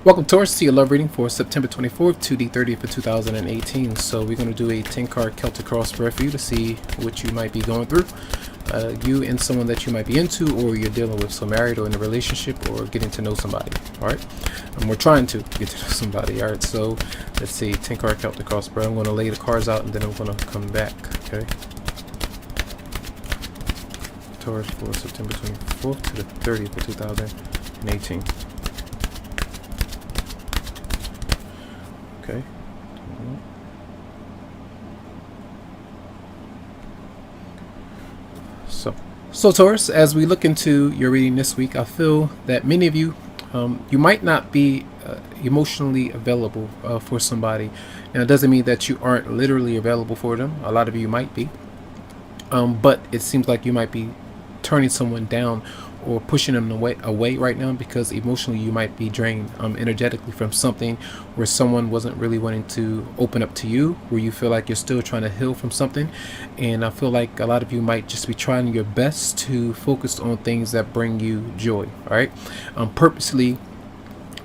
Welcome, Taurus, to your love reading for September 24th to the 30th of 2018. So we're going to do a 10-card Celtic cross spread for you to see what you might be going through. You and someone that you might be into or you're dealing with, so married or in a relationship or getting to know somebody. All right, and we're trying to get to know somebody. All right, so let's see, 10-card Celtic cross spread. I'm going to lay the cards out and then I'm going to come back. Okay, Taurus for September 24th to the 30th of 2018. Okay. So Taurus, as we look into your reading this week, I feel that many of you, you might not be emotionally available for somebody. Now, it doesn't mean that you aren't literally available for them. A lot of you might be, but it seems like you might be turning someone down or pushing them away right now because emotionally you might be drained energetically from something where someone wasn't really wanting to open up to you, where you feel like you're still trying to heal from something. And I feel like a lot of you might just be trying your best to focus on things that bring you joy. All right, purposely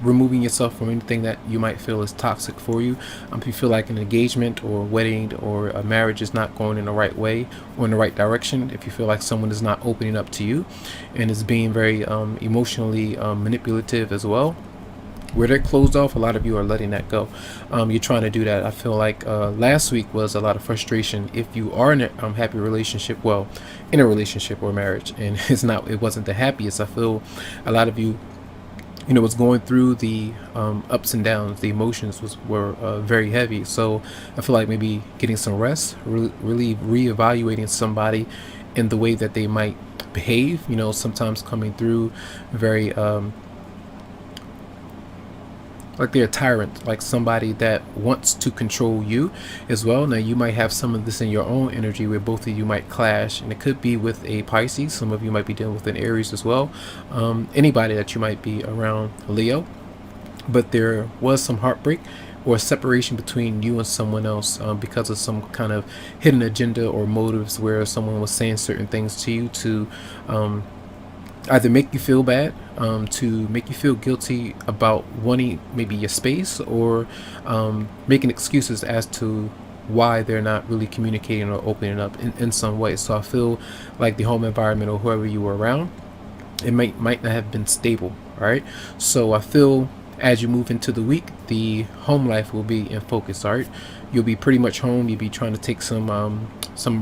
removing yourself from anything that you might feel is toxic for you. If you feel like an engagement or wedding or a marriage is not going in the right way or in the right direction, if you feel like someone is not opening up to you and is being very emotionally manipulative as well, where they're closed off, a lot of you are letting that go. You're trying to do that. I feel like last week was a lot of frustration. If you are in a happy relationship, well, in a relationship or marriage, and it wasn't the happiest. I feel a lot of you was going through the ups and downs. The emotions were very heavy. So I feel like maybe getting some rest, really reevaluating somebody in the way that they might behave. Sometimes coming through very like they're a tyrant, like somebody that wants to control you as well. Now, you might have some of this in your own energy where both of you might clash, and it could be with a Pisces. Some of you might be dealing with an Aries as well. Anybody that you might be around, Leo. But there was some heartbreak or separation between you and someone else because of some kind of hidden agenda or motives where someone was saying certain things to you to either make you feel bad, to make you feel guilty about wanting maybe your space, or making excuses as to why they're not really communicating or opening up in some way. So I feel like the home environment or whoever you were around, it might not have been stable. All right, so I feel as you move into the week, the home life will be in focus. All right, you'll be pretty much home. You'll be trying to take some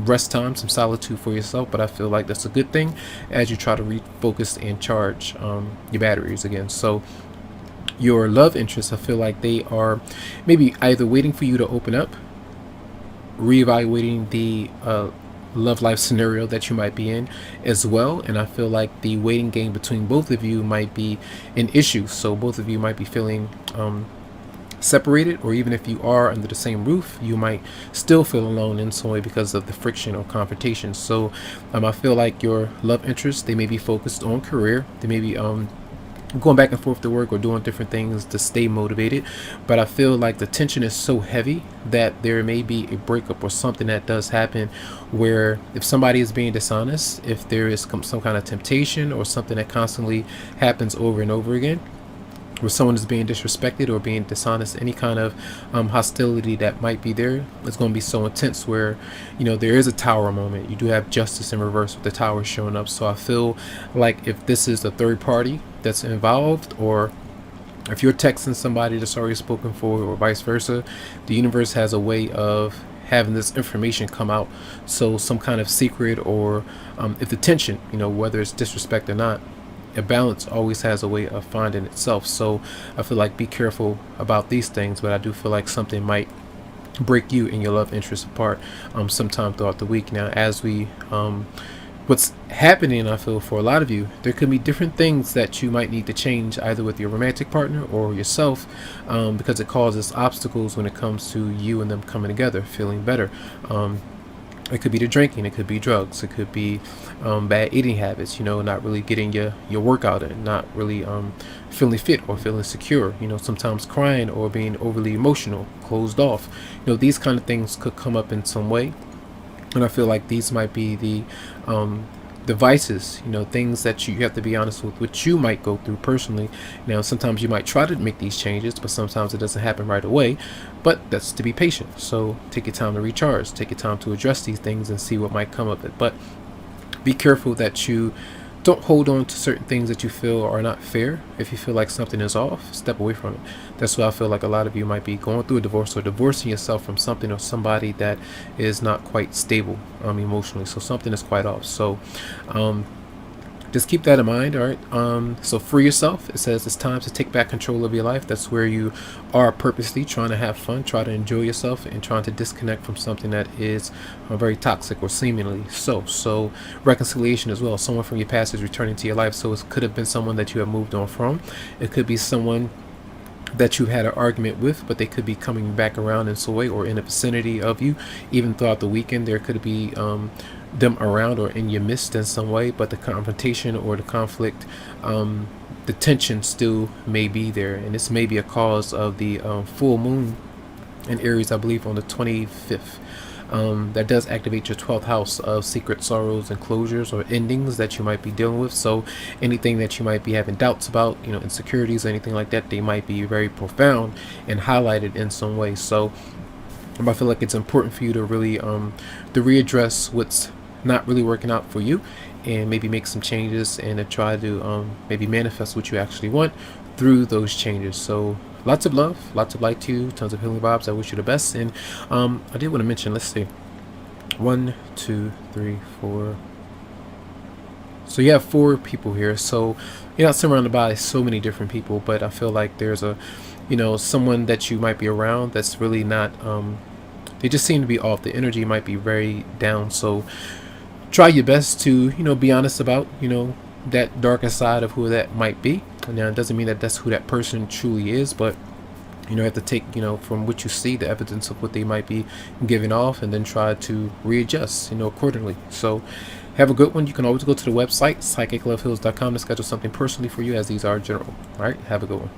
rest time, some solitude for yourself. But I feel like that's a good thing as you try to refocus and charge your batteries again. So your love interests, I feel like they are maybe either waiting for you to open up, reevaluating the love life scenario that you might be in as well. And I feel like the waiting game between both of you might be an issue. So both of you might be feeling separated, or even if you are under the same roof, you might still feel alone in some way because of the friction or confrontation. So I feel like your love interests, they may be focused on career. They may be going back and forth to work or doing different things to stay motivated, but I feel like the tension is so heavy that there may be a breakup or something that does happen where if somebody is being dishonest, if there is some kind of temptation or something that constantly happens over and over again, where someone is being disrespected or being dishonest, any kind of hostility that might be there, it's going to be so intense where there is a tower moment. You do have justice in reverse with the tower showing up. So I feel like if this is the third party that's involved, or if you're texting somebody that's already spoken for, or vice versa, the universe has a way of having this information come out. So some kind of secret, or if the tension, whether it's disrespect or not, a balance always has a way of finding itself. So I feel like be careful about these things, but I do feel like something might break you and your love interest apart sometime throughout the week. Now, as we what's happening, I feel for a lot of you, there could be different things that you might need to change either with your romantic partner or yourself, because it causes obstacles when it comes to you and them coming together, feeling better. It could be the drinking, it could be drugs, it could be bad eating habits, not really getting your workout in, not really feeling fit or feeling secure, sometimes crying or being overly emotional, closed off. These kind of things could come up in some way. And I feel like these might be the devices, things that you have to be honest with, which you might go through personally. Now, sometimes you might try to make these changes, but sometimes it doesn't happen right away. But that's to be patient. So take your time to recharge, take your time to address these things and see what might come of it. But be careful that you don't hold on to certain things that you feel are not fair. If you feel like something is off, step away from it. That's why I feel like a lot of you might be going through a divorce or divorcing yourself from something or somebody that is not quite stable emotionally. So something is quite off. So just keep that in mind. All right. So free yourself. It says it's time to take back control of your life. That's where you are purposely trying to have fun, try to enjoy yourself, and trying to disconnect from something that is very toxic or seemingly so. So reconciliation as well. Someone from your past is returning to your life. So it could have been someone that you have moved on from. It could be someone that you had an argument with, but they could be coming back around in some way or in the vicinity of you. Even throughout the weekend, there could be them around or in your midst in some way, but the confrontation or the conflict, the tension still may be there. And this may be a cause of the full moon in Aries, I believe on the 25th. That does activate your 12th house of secret sorrows and closures or endings that you might be dealing with. So anything that you might be having doubts about, insecurities, anything like that, they might be very profound and highlighted in some way. So I feel like it's important for you to really to readdress what's not really working out for you, and maybe make some changes and to try to maybe manifest what you actually want through those changes. So lots of love, lots of light to you, tons of healing vibes. I wish you the best. And I did want to mention, let's see, 1 2 3 4. So you have 4 people here. So you're not surrounded by so many different people, but I feel like there's a someone that you might be around that's really not they just seem to be off. The energy might be very down. So try your best to be honest about that darker side of who that might be. Now, it doesn't mean that that's who that person truly is, but you have to take from what you see, the evidence of what they might be giving off, and then try to readjust accordingly. So have a good one. You can always go to the website psychicloveheals.com to schedule something personally for you, as these are general. All right, have a good one.